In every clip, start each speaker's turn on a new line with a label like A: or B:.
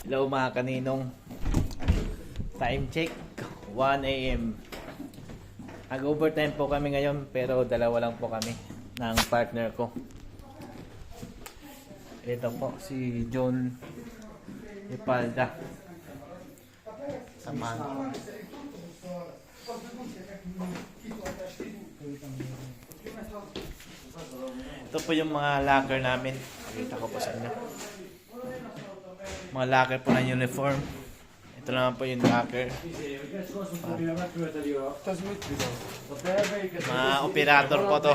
A: Hello mga kaninong. Time check 1 AM. Nag-overtime po kami ngayon, pero dalawa lang po kami ng partner ko. Ito po si John Ipalda. Samahan ko. Ito po yung mga locker namin. Pakita ko po sa inyo. Mga locker po ng uniform. Ito naman po yung locker. Mga operator po to.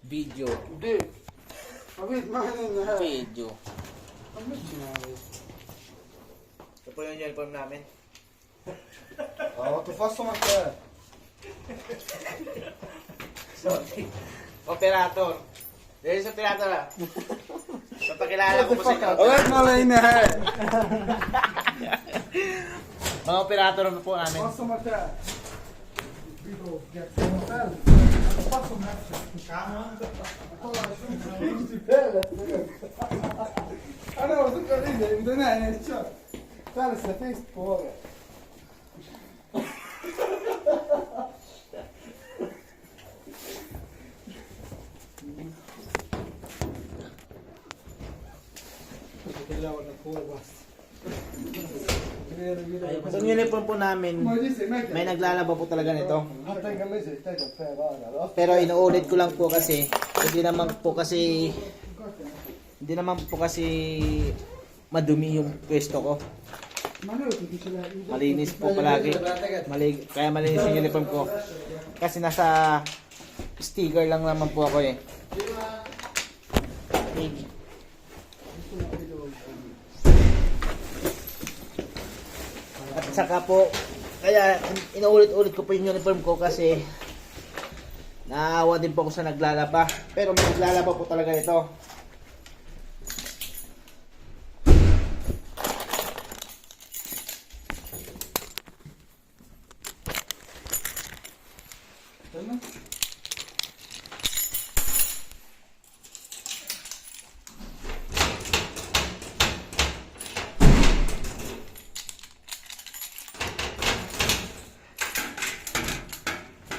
A: Video. Video. Ito po yung uniform namin.
B: Tu faz uma cara.
A: Sorry. Operator. There is operator. Papakilala ko po sa inyo.
B: Olha malina hai.
A: Mga operator po namin.
B: Faça uma cara. Faça uma Ah não, você quer dizer, ainda não é isso. Cara, você fez porra.
A: Itong uniform po namin, may naglalaba po talaga nito. Pero inuulit ko lang po kasi hindi naman po kasi madumi yung pwesto ko. Malinis po palagi. Kaya malinis yung uniform ko. Kasi nasa sticker lang naman po ako eh. At saka po, kaya inuulit-ulit ko po yung uniform ko kasi naawa din po ako sa naglalaba. Pero may naglalaba po talaga ito.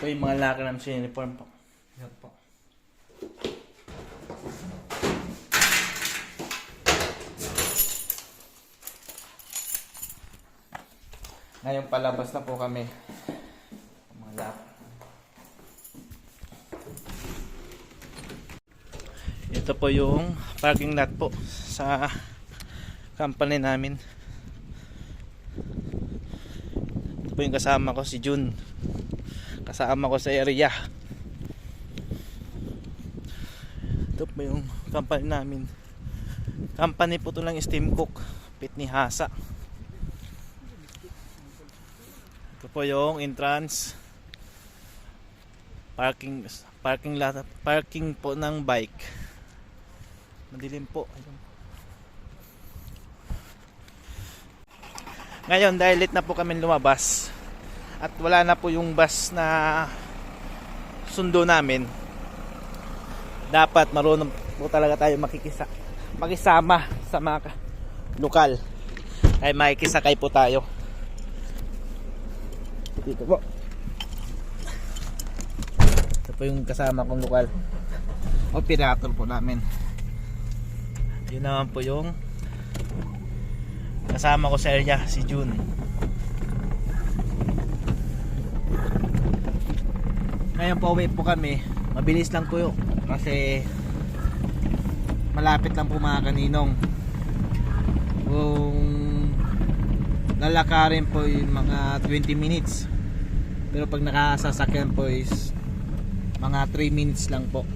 A: Ito yung mga locker namin sa uniform po. Yan po. Ngayon palabas na po kami. Mga locker. Ito po yung parking lot po sa company namin. Ito po yung kasama ko, si Jun. Kasama ko sa area. Ito po yung company namin. Company po ito lang, Steam Cook Pitney Hasa. Ito po yung entrance. Parking lot, parking po ng bike. Madilim po. Ngayon dahil late na po kami lumabas at wala na po yung bus na sundo namin, dapat marunong po talaga tayo makisama sa mga lokal. Ay makikisakay po tayo dito po. Ito po yung kasama kong lokal, operator po namin. Yun naman po yung kasama ko sa area, si Jun. Ngayon po uwi po kami. Mabilis lang po yun kasi malapit lang po mga kaninong. Kung lalakarin po yung mga 20 minutes, pero pag nakasasakyan po is mga 3 minutes lang po.